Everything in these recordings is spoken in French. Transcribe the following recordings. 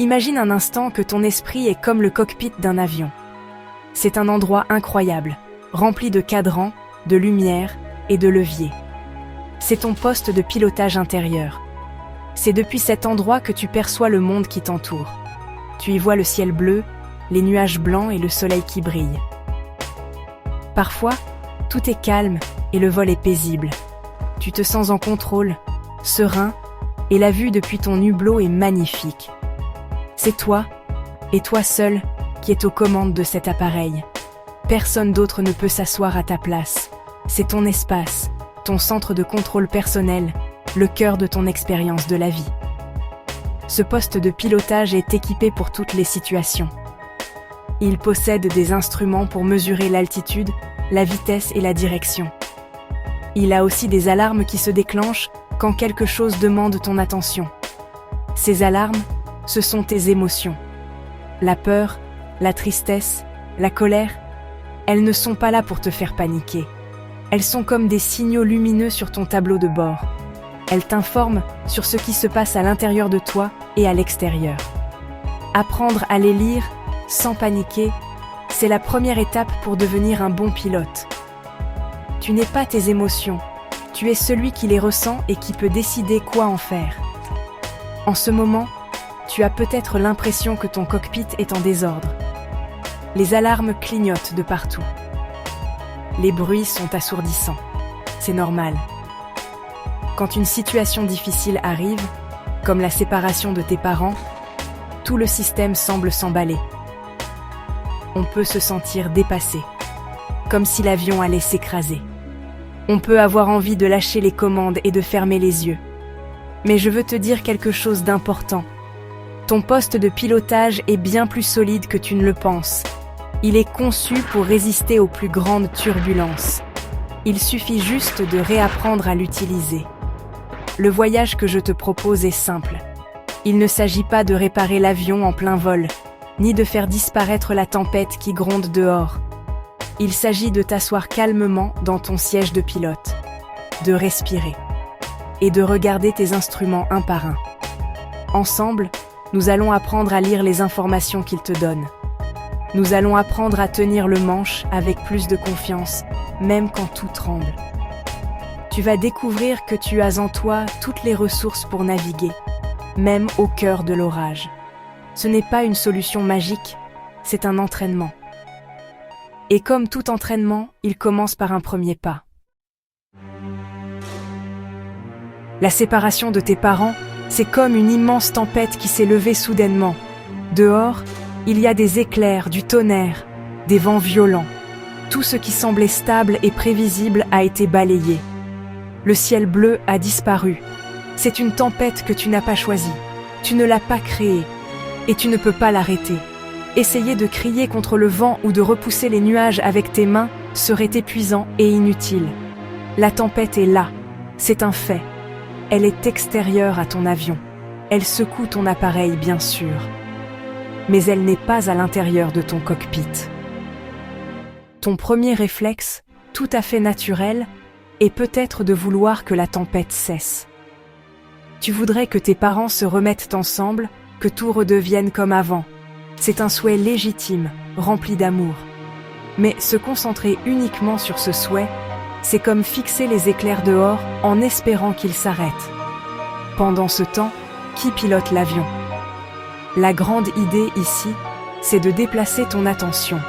Imagine un instant que ton esprit est comme le cockpit d'un avion. C'est un endroit incroyable, rempli de cadrans, de lumière et de leviers. C'est ton poste de pilotage intérieur. C'est depuis cet endroit que tu perçois le monde qui t'entoure. Tu y vois le ciel bleu, les nuages blancs et le soleil qui brille. Parfois, tout est calme et le vol est paisible. Tu te sens en contrôle, serein, et la vue depuis ton hublot est magnifique. C'est toi, et toi seul, qui est aux commandes de cet appareil. Personne d'autre ne peut s'asseoir à ta place. C'est ton espace, ton centre de contrôle personnel, le cœur de ton expérience de la vie. Ce poste de pilotage est équipé pour toutes les situations. Il possède des instruments pour mesurer l'altitude, la vitesse et la direction. Il a aussi des alarmes qui se déclenchent quand quelque chose demande ton attention. Ces alarmes, ce sont tes émotions. La peur, la tristesse, la colère, elles ne sont pas là pour te faire paniquer. Elles sont comme des signaux lumineux sur ton tableau de bord. Elles t'informent sur ce qui se passe à l'intérieur de toi et à l'extérieur. Apprendre à les lire, sans paniquer, c'est la première étape pour devenir un bon pilote. Tu n'es pas tes émotions, tu es celui qui les ressent et qui peut décider quoi en faire. En ce moment, tu as peut-être l'impression que ton cockpit est en désordre. Les alarmes clignotent de partout. Les bruits sont assourdissants. C'est normal. Quand une situation difficile arrive, comme la séparation de tes parents, tout le système semble s'emballer. On peut se sentir dépassé, comme si l'avion allait s'écraser. On peut avoir envie de lâcher les commandes et de fermer les yeux. Mais je veux te dire quelque chose d'important. Ton poste de pilotage est bien plus solide que tu ne le penses. Il est conçu pour résister aux plus grandes turbulences. Il suffit juste de réapprendre à l'utiliser. Le voyage que je te propose est simple. Il ne s'agit pas de réparer l'avion en plein vol, ni de faire disparaître la tempête qui gronde dehors. Il s'agit de t'asseoir calmement dans ton siège de pilote, de respirer et de regarder tes instruments un par un. Ensemble, nous allons apprendre à lire les informations qu'ils te donnent. Nous allons apprendre à tenir le manche avec plus de confiance, même quand tout tremble. Tu vas découvrir que tu as en toi toutes les ressources pour naviguer, même au cœur de l'orage. Ce n'est pas une solution magique, c'est un entraînement. Et comme tout entraînement, il commence par un premier pas. La séparation de tes parents, c'est comme une immense tempête qui s'est levée soudainement. Dehors, il y a des éclairs, du tonnerre, des vents violents. Tout ce qui semblait stable et prévisible a été balayé. Le ciel bleu a disparu. C'est une tempête que tu n'as pas choisie. Tu ne l'as pas créée. Et tu ne peux pas l'arrêter. Essayer de crier contre le vent ou de repousser les nuages avec tes mains serait épuisant et inutile. La tempête est là. C'est un fait. Elle est extérieure à ton avion. Elle secoue ton appareil, bien sûr. Mais elle n'est pas à l'intérieur de ton cockpit. Ton premier réflexe, tout à fait naturel, est peut-être de vouloir que la tempête cesse. Tu voudrais que tes parents se remettent ensemble, que tout redevienne comme avant. C'est un souhait légitime, rempli d'amour. Mais se concentrer uniquement sur ce souhait, c'est comme fixer les éclairs dehors en espérant qu'ils s'arrêtent. Pendant ce temps, qui pilote l'avion ? La grande idée ici, c'est de déplacer ton attention.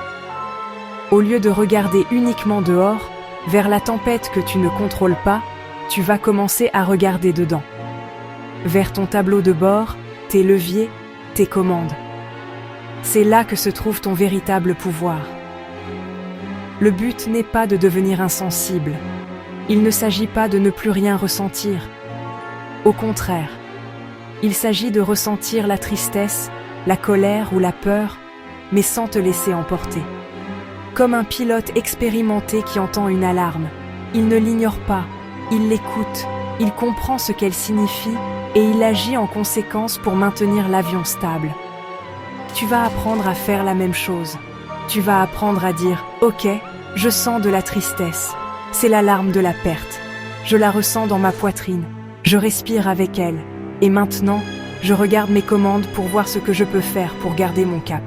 Au lieu de regarder uniquement dehors, vers la tempête que tu ne contrôles pas, tu vas commencer à regarder dedans. Vers ton tableau de bord, tes leviers, tes commandes. C'est là que se trouve ton véritable pouvoir. Le but n'est pas de devenir insensible. Il ne s'agit pas de ne plus rien ressentir. Au contraire, il s'agit de ressentir la tristesse, la colère ou la peur, mais sans te laisser emporter. Comme un pilote expérimenté qui entend une alarme, il ne l'ignore pas, il l'écoute, il comprend ce qu'elle signifie et il agit en conséquence pour maintenir l'avion stable. Tu vas apprendre à faire la même chose. Tu vas apprendre à dire « Ok, je sens de la tristesse. C'est l'alarme de la perte. Je la ressens dans ma poitrine. Je respire avec elle. Et maintenant, je regarde mes commandes pour voir ce que je peux faire pour garder mon cap.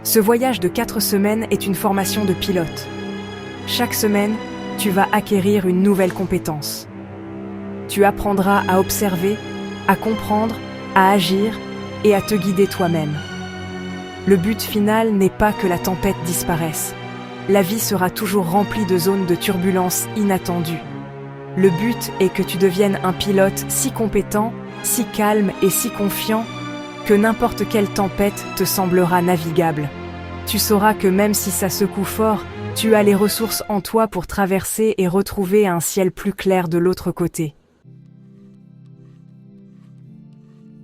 Ce voyage de 4 semaines est une formation de pilote. Chaque semaine, tu vas acquérir une nouvelle compétence. Tu apprendras à observer, à comprendre, à agir et à te guider toi-même. Le but final n'est pas que la tempête disparaisse. La vie sera toujours remplie de zones de turbulence inattendues. Le but est que tu deviennes un pilote si compétent, si calme et si confiant que n'importe quelle tempête te semblera navigable. Tu sauras que même si ça secoue fort, tu as les ressources en toi pour traverser et retrouver un ciel plus clair de l'autre côté.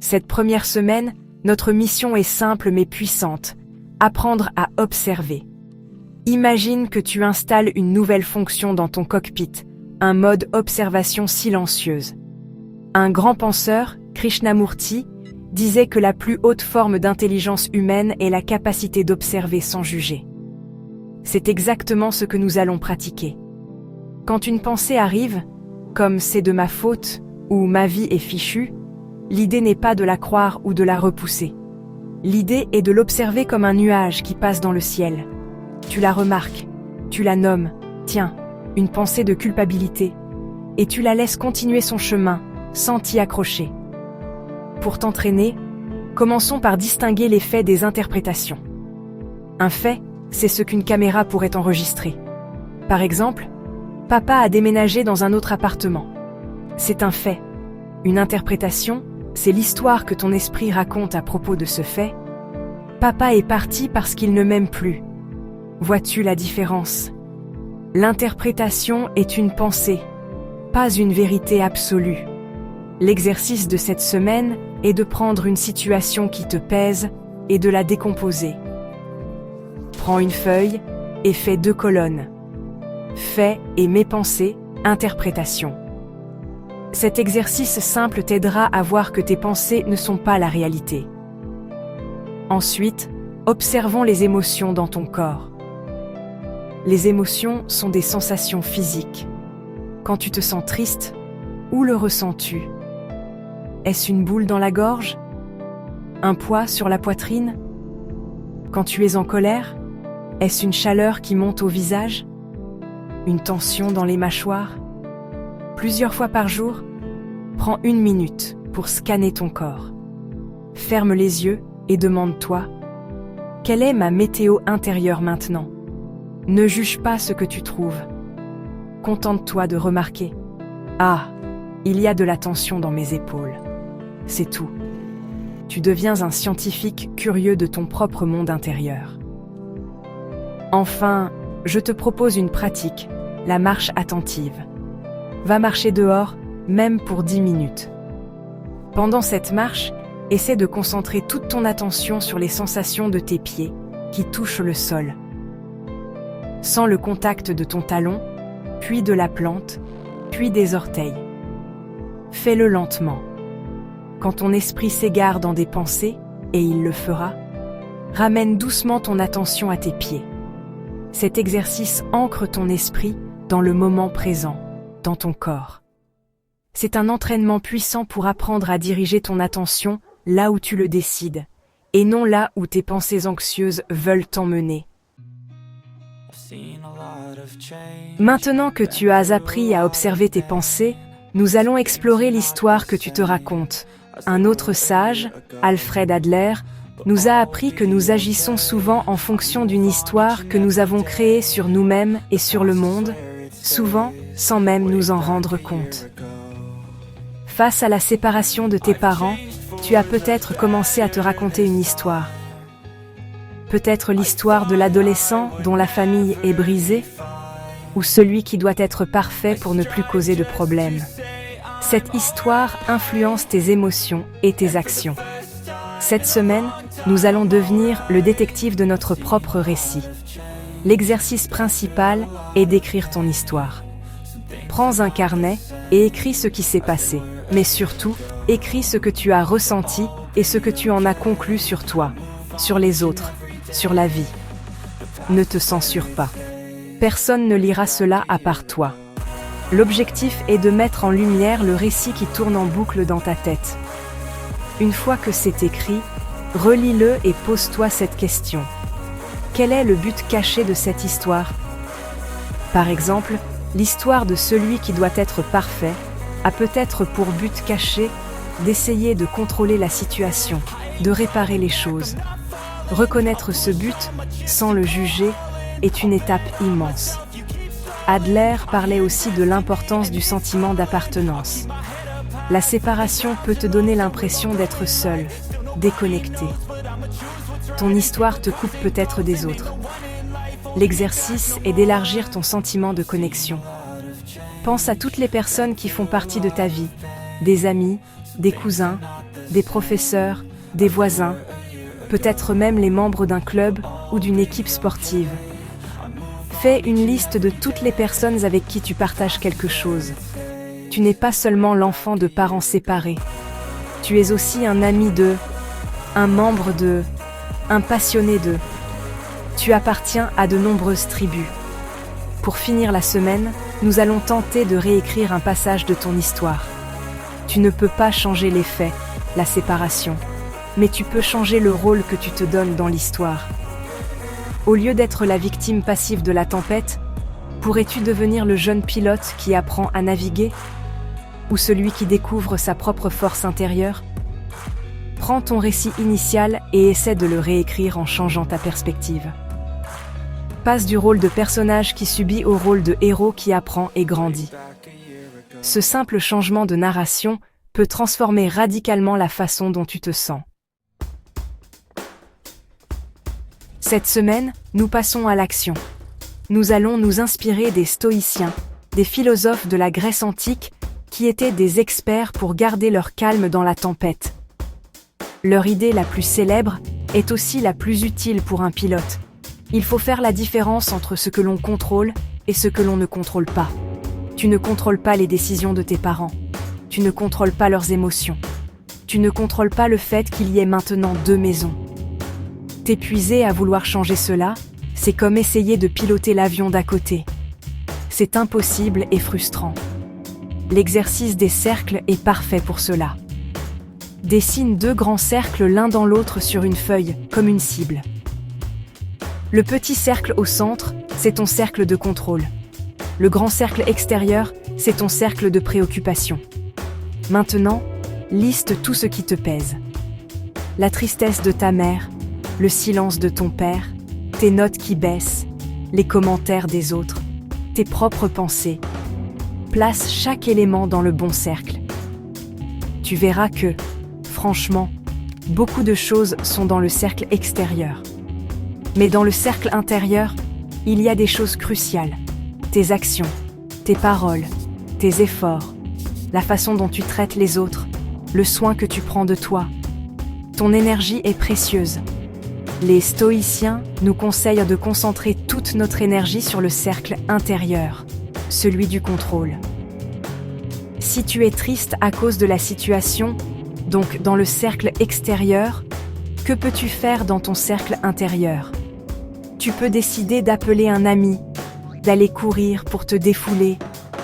Cette première semaine, notre mission est simple mais puissante. Apprendre à observer. Imagine que tu installes une nouvelle fonction dans ton cockpit, un mode observation silencieuse. Un grand penseur, Krishnamurti, disait que la plus haute forme d'intelligence humaine est la capacité d'observer sans juger. C'est exactement ce que nous allons pratiquer. Quand une pensée arrive, comme c'est de ma faute ou ma vie est fichue, l'idée n'est pas de la croire ou de la repousser. L'idée est de l'observer comme un nuage qui passe dans le ciel. Tu la remarques, tu la nommes, tiens, une pensée de culpabilité, et tu la laisses continuer son chemin, sans t'y accrocher. Pour t'entraîner, commençons par distinguer les faits des interprétations. Un fait, c'est ce qu'une caméra pourrait enregistrer. Par exemple, papa a déménagé dans un autre appartement. C'est un fait. Une interprétation, c'est l'histoire que ton esprit raconte à propos de ce fait. Papa est parti parce qu'il ne m'aime plus. Vois-tu la différence? L'interprétation est une pensée, pas une vérité absolue. L'exercice de cette semaine est de prendre une situation qui te pèse et de la décomposer. Prends une feuille et fais 2 colonnes. Faits et mes pensées, interprétation. Cet exercice simple t'aidera à voir que tes pensées ne sont pas la réalité. Ensuite, observons les émotions dans ton corps. Les émotions sont des sensations physiques. Quand tu te sens triste, où le ressens-tu? Est-ce une boule dans la gorge? Un poids sur la poitrine? Quand tu es en colère, est-ce une chaleur qui monte au visage? Une tension dans les mâchoires? Plusieurs fois par jour, prends 1 minute pour scanner ton corps. Ferme les yeux et demande-toi: quelle est ma météo intérieure maintenant? Ne juge pas ce que tu trouves. Contente-toi de remarquer: ah, il y a de la tension dans mes épaules. C'est tout. Tu deviens un scientifique curieux de ton propre monde intérieur. Enfin, je te propose une pratique, la marche attentive. Va marcher dehors, même pour 10 minutes. Pendant cette marche, essaie de concentrer toute ton attention sur les sensations de tes pieds qui touchent le sol. Sens le contact de ton talon, puis de la plante, puis des orteils. Fais-le lentement. Quand ton esprit s'égare dans des pensées, et il le fera, ramène doucement ton attention à tes pieds. Cet exercice ancre ton esprit dans le moment présent, dans ton corps. C'est un entraînement puissant pour apprendre à diriger ton attention là où tu le décides, et non là où tes pensées anxieuses veulent t'emmener. Maintenant que tu as appris à observer tes pensées, nous allons explorer l'histoire que tu te racontes. Un autre sage, Alfred Adler, nous a appris que nous agissons souvent en fonction d'une histoire que nous avons créée sur nous-mêmes et sur le monde, souvent sans même nous en rendre compte. Face à la séparation de tes parents, tu as peut-être commencé à te raconter une histoire. Peut-être l'histoire de l'adolescent dont la famille est brisée, ou celui qui doit être parfait pour ne plus causer de problèmes. Cette histoire influence tes émotions et tes actions. Cette semaine, nous allons devenir le détective de notre propre récit. L'exercice principal est d'écrire ton histoire. Prends un carnet et écris ce qui s'est passé, mais surtout, écris ce que tu as ressenti et ce que tu en as conclu sur toi, sur les autres, sur la vie. Ne te censure pas. Personne ne lira cela à part toi. L'objectif est de mettre en lumière le récit qui tourne en boucle dans ta tête. Une fois que c'est écrit, relis-le et pose-toi cette question. Quel est le but caché de cette histoire? Par exemple, l'histoire de celui qui doit être parfait a peut-être pour but caché d'essayer de contrôler la situation, de réparer les choses. Reconnaître ce but, sans le juger, est une étape immense. Adler parlait aussi de l'importance du sentiment d'appartenance. La séparation peut te donner l'impression d'être seul, déconnecté. Ton histoire te coupe peut-être des autres. L'exercice est d'élargir ton sentiment de connexion. Pense à toutes les personnes qui font partie de ta vie, des amis, des cousins, des professeurs, des voisins, peut-être même les membres d'un club ou d'une équipe sportive. Fais une liste de toutes les personnes avec qui tu partages quelque chose. Tu n'es pas seulement l'enfant de parents séparés. Tu es aussi un ami de, un membre de, un passionné de. Tu appartiens à de nombreuses tribus. Pour finir la semaine, nous allons tenter de réécrire un passage de ton histoire. Tu ne peux pas changer les faits, la séparation, mais tu peux changer le rôle que tu te donnes dans l'histoire. Au lieu d'être la victime passive de la tempête, pourrais-tu devenir le jeune pilote qui apprend à naviguer? Ou celui qui découvre sa propre force intérieure? Prends ton récit initial et essaie de le réécrire en changeant ta perspective. Passe du rôle de personnage qui subit au rôle de héros qui apprend et grandit. Ce simple changement de narration peut transformer radicalement la façon dont tu te sens. Cette semaine, nous passons à l'action. Nous allons nous inspirer des stoïciens, des philosophes de la Grèce antique, qui étaient des experts pour garder leur calme dans la tempête. Leur idée la plus célèbre est aussi la plus utile pour un pilote. Il faut faire la différence entre ce que l'on contrôle et ce que l'on ne contrôle pas. Tu ne contrôles pas les décisions de tes parents. Tu ne contrôles pas leurs émotions. Tu ne contrôles pas le fait qu'il y ait maintenant 2 maisons. T'épuiser à vouloir changer cela, c'est comme essayer de piloter l'avion d'à côté. C'est impossible et frustrant. L'exercice des cercles est parfait pour cela. Dessine 2 grands cercles l'un dans l'autre sur une feuille, comme une cible. Le petit cercle au centre, c'est ton cercle de contrôle. Le grand cercle extérieur, c'est ton cercle de préoccupation. Maintenant, liste tout ce qui te pèse. La tristesse de ta mère, le silence de ton père, tes notes qui baissent, les commentaires des autres, tes propres pensées. Place chaque élément dans le bon cercle. Tu verras que, franchement, beaucoup de choses sont dans le cercle extérieur. Mais dans le cercle intérieur, il y a des choses cruciales. Tes actions, tes paroles, tes efforts, la façon dont tu traites les autres, le soin que tu prends de toi. Ton énergie est précieuse. Les stoïciens nous conseillent de concentrer toute notre énergie sur le cercle intérieur, celui du contrôle. Si tu es triste à cause de la situation, donc dans le cercle extérieur, que peux-tu faire dans ton cercle intérieur? Tu peux décider d'appeler un ami, d'aller courir pour te défouler,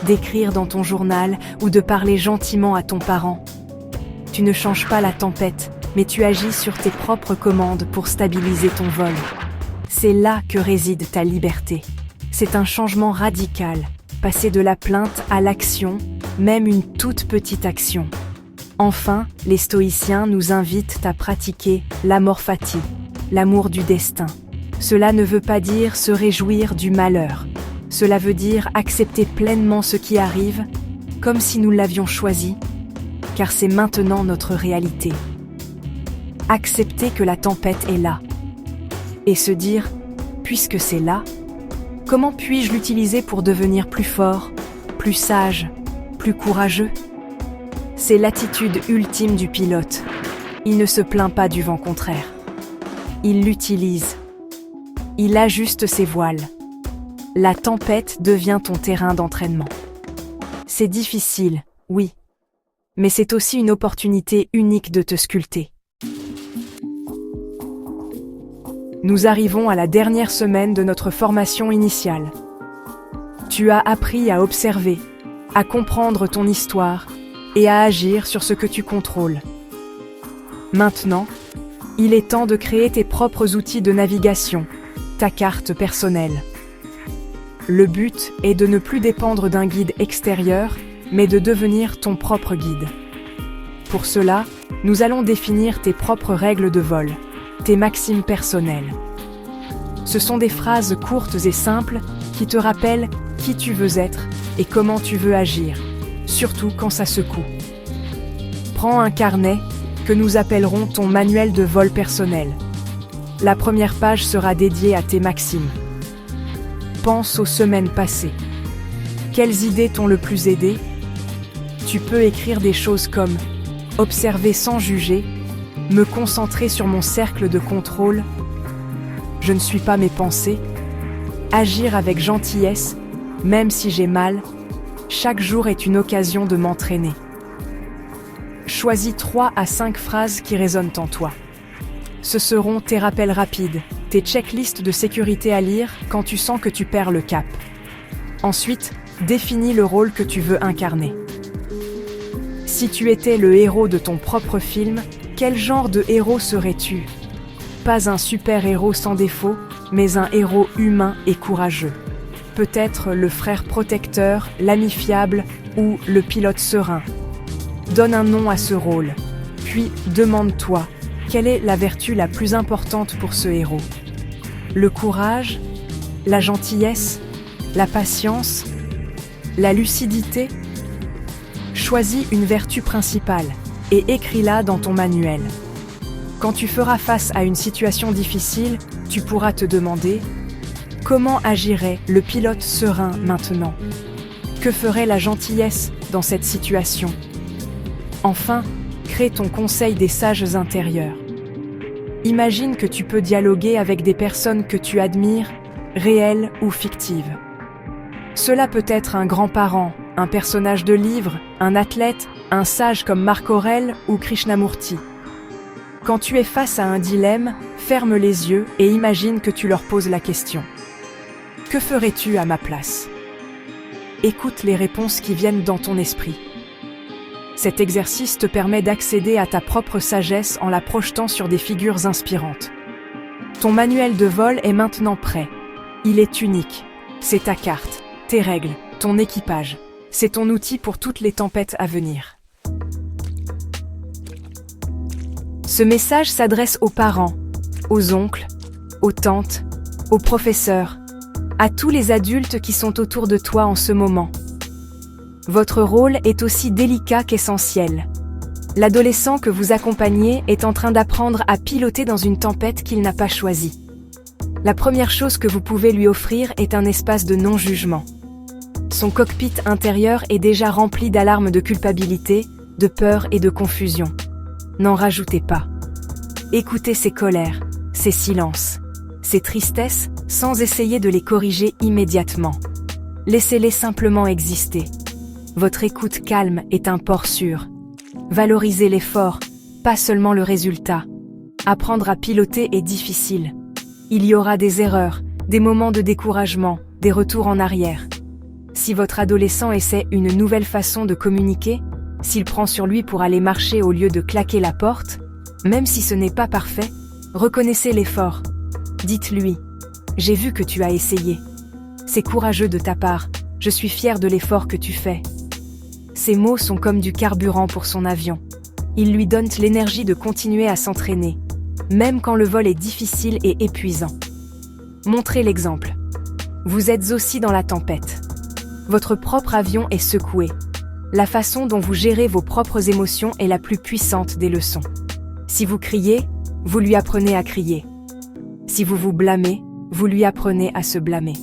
d'écrire dans ton journal ou de parler gentiment à ton parent. Tu ne changes pas la tempête, mais tu agis sur tes propres commandes pour stabiliser ton vol. C'est là que réside ta liberté. C'est un changement radical, passer de la plainte à l'action, même une toute petite action. Enfin, les stoïciens nous invitent à pratiquer l'amor fati, l'amour du destin. Cela ne veut pas dire se réjouir du malheur. Cela veut dire accepter pleinement ce qui arrive, comme si nous l'avions choisi, car c'est maintenant notre réalité. Accepter que la tempête est là. Et se dire, puisque c'est là, comment puis-je l'utiliser pour devenir plus fort, plus sage, plus courageux? C'est l'attitude ultime du pilote. Il ne se plaint pas du vent contraire. Il l'utilise. Il ajuste ses voiles. La tempête devient ton terrain d'entraînement. C'est difficile, oui, mais c'est aussi une opportunité unique de te sculpter. Nous arrivons à la dernière semaine de notre formation initiale. Tu as appris à observer, à comprendre ton histoire et à agir sur ce que tu contrôles. Maintenant, il est temps de créer tes propres outils de navigation, ta carte personnelle. Le but est de ne plus dépendre d'un guide extérieur, mais de devenir ton propre guide. Pour cela, nous allons définir tes propres règles de vol, tes maximes personnelles. Ce sont des phrases courtes et simples qui te rappellent qui tu veux être et comment tu veux agir, surtout quand ça secoue. Prends un carnet que nous appellerons ton manuel de vol personnel. La première page sera dédiée à tes maximes. Pense aux semaines passées. Quelles idées t'ont le plus aidé? Tu peux écrire des choses comme « observer sans juger »,« me concentrer sur mon cercle de contrôle »,« je ne suis pas mes pensées »,« agir avec gentillesse, même si j'ai mal », chaque jour est une occasion de m'entraîner. Choisis 3 à 5 phrases qui résonnent en toi. Ce seront tes rappels rapides, tes checklists de sécurité à lire quand tu sens que tu perds le cap. Ensuite, définis le rôle que tu veux incarner. Si tu étais le héros de ton propre film, quel genre de héros serais-tu? Pas un super-héros sans défaut, mais un héros humain et courageux. Peut-être le frère protecteur, l'ami fiable ou le pilote serein. Donne un nom à ce rôle, puis demande-toi, quelle est la vertu la plus importante pour ce héros? Le courage? La gentillesse? La patience? La lucidité? Choisis une vertu principale et écris-la dans ton manuel. Quand tu feras face à une situation difficile, tu pourras te demander « Comment agirait le pilote serein maintenant? Que ferait la gentillesse dans cette situation ?» Enfin, crée ton conseil des sages intérieurs. Imagine que tu peux dialoguer avec des personnes que tu admires, réelles ou fictives. Cela peut être un grand-parent, un personnage de livre, un athlète, un sage comme Marc Aurèle ou Krishnamurti. Quand tu es face à un dilemme, ferme les yeux et imagine que tu leur poses la question. Que ferais-tu à ma place? Écoute les réponses qui viennent dans ton esprit. Cet exercice te permet d'accéder à ta propre sagesse en la projetant sur des figures inspirantes. Ton manuel de vol est maintenant prêt. Il est unique. C'est ta carte, tes règles, ton équipage. C'est ton outil pour toutes les tempêtes à venir. Ce message s'adresse aux parents, aux oncles, aux tantes, aux professeurs, à tous les adultes qui sont autour de toi en ce moment. Votre rôle est aussi délicat qu'essentiel. L'adolescent que vous accompagnez est en train d'apprendre à piloter dans une tempête qu'il n'a pas choisie. La première chose que vous pouvez lui offrir est un espace de non-jugement. Son cockpit intérieur est déjà rempli d'alarmes de culpabilité, de peur et de confusion. N'en rajoutez pas. Écoutez ses colères, ses silences, ses tristesses sans essayer de les corriger immédiatement. Laissez-les simplement exister. Votre écoute calme est un port sûr. Valorisez l'effort, pas seulement le résultat. Apprendre à piloter est difficile. Il y aura des erreurs, des moments de découragement, des retours en arrière. Si votre adolescent essaie une nouvelle façon de communiquer, s'il prend sur lui pour aller marcher au lieu de claquer la porte, même si ce n'est pas parfait, reconnaissez l'effort. Dites-lui « J'ai vu que tu as essayé. C'est courageux de ta part, je suis fier de l'effort que tu fais. » Ces mots sont comme du carburant pour son avion. Ils lui donnent l'énergie de continuer à s'entraîner, même quand le vol est difficile et épuisant. Montrez l'exemple. Vous êtes aussi dans la tempête. Votre propre avion est secoué. La façon dont vous gérez vos propres émotions est la plus puissante des leçons. Si vous criez, vous lui apprenez à crier. Si vous vous blâmez, vous lui apprenez à se blâmer.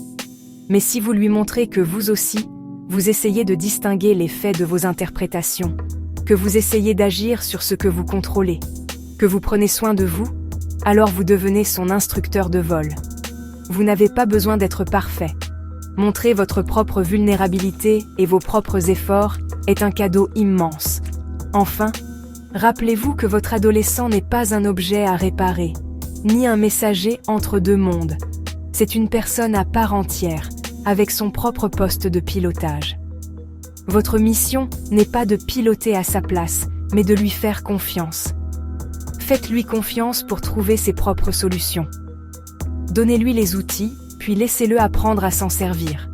Mais si vous lui montrez que vous aussi, vous essayez de distinguer les faits de vos interprétations, que vous essayez d'agir sur ce que vous contrôlez, que vous prenez soin de vous, alors vous devenez son instructeur de vol. Vous n'avez pas besoin d'être parfait. Montrer votre propre vulnérabilité et vos propres efforts est un cadeau immense. Enfin, rappelez-vous que votre adolescent n'est pas un objet à réparer, ni un messager entre deux mondes. C'est une personne à part entière, avec son propre poste de pilotage. Votre mission n'est pas de piloter à sa place, mais de lui faire confiance. Faites-lui confiance pour trouver ses propres solutions. Donnez-lui les outils, puis laissez-le apprendre à s'en servir.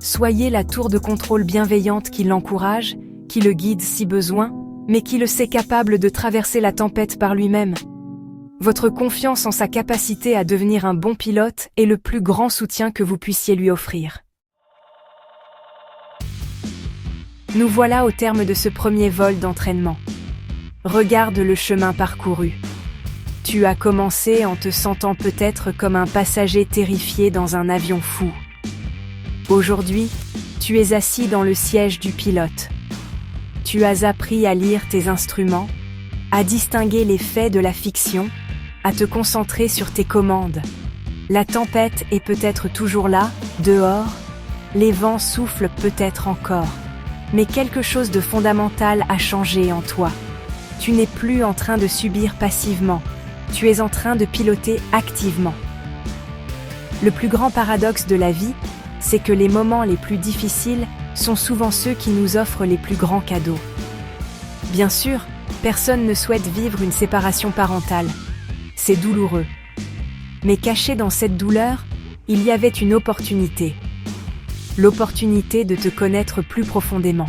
Soyez la tour de contrôle bienveillante qui l'encourage, qui le guide si besoin, mais qui le sait capable de traverser la tempête par lui-même. Votre confiance en sa capacité à devenir un bon pilote est le plus grand soutien que vous puissiez lui offrir. Nous voilà au terme de ce premier vol d'entraînement. Regarde le chemin parcouru. Tu as commencé en te sentant peut-être comme un passager terrifié dans un avion fou. Aujourd'hui, tu es assis dans le siège du pilote. Tu as appris à lire tes instruments, à distinguer les faits de la fiction, à te concentrer sur tes commandes. La tempête est peut-être toujours là, dehors, les vents soufflent peut-être encore. Mais quelque chose de fondamental a changé en toi. Tu n'es plus en train de subir passivement, tu es en train de piloter activement. Le plus grand paradoxe de la vie, c'est que les moments les plus difficiles sont souvent ceux qui nous offrent les plus grands cadeaux. Bien sûr, personne ne souhaite vivre une séparation parentale. C'est douloureux. Mais caché dans cette douleur, il y avait une opportunité. L'opportunité de te connaître plus profondément.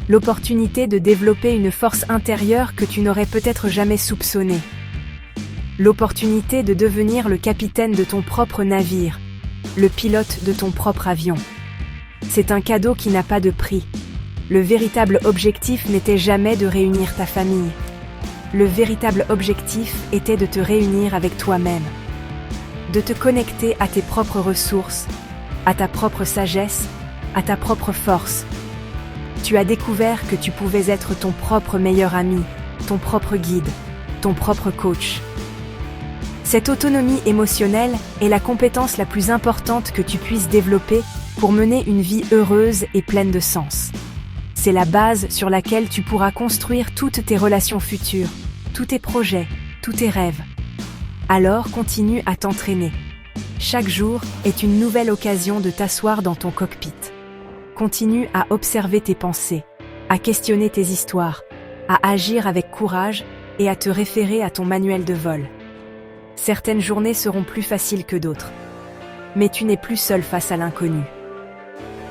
L'opportunité de développer une force intérieure que tu n'aurais peut-être jamais soupçonnée. L'opportunité de devenir le capitaine de ton propre navire, le pilote de ton propre avion. C'est un cadeau qui n'a pas de prix. Le véritable objectif n'était jamais de réunir ta famille. Le véritable objectif était de te réunir avec toi-même. De te connecter à tes propres ressources, à ta propre sagesse, à ta propre force. Tu as découvert que tu pouvais être ton propre meilleur ami, ton propre guide, ton propre coach. Cette autonomie émotionnelle est la compétence la plus importante que tu puisses développer pour mener une vie heureuse et pleine de sens. C'est la base sur laquelle tu pourras construire toutes tes relations futures, tous tes projets, tous tes rêves. Alors continue à t'entraîner. Chaque jour est une nouvelle occasion de t'asseoir dans ton cockpit. Continue à observer tes pensées, à questionner tes histoires, à agir avec courage et à te référer à ton manuel de vol. Certaines journées seront plus faciles que d'autres. Mais tu n'es plus seul face à l'inconnu.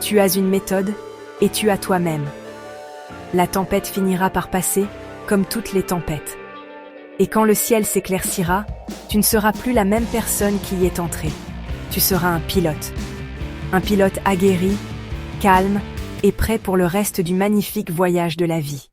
Tu as une méthode et tu as toi-même. La tempête finira par passer, comme toutes les tempêtes. Et quand le ciel s'éclaircira, tu ne seras plus la même personne qui y est entrée. Tu seras un pilote. Un pilote aguerri, calme et prêt pour le reste du magnifique voyage de la vie.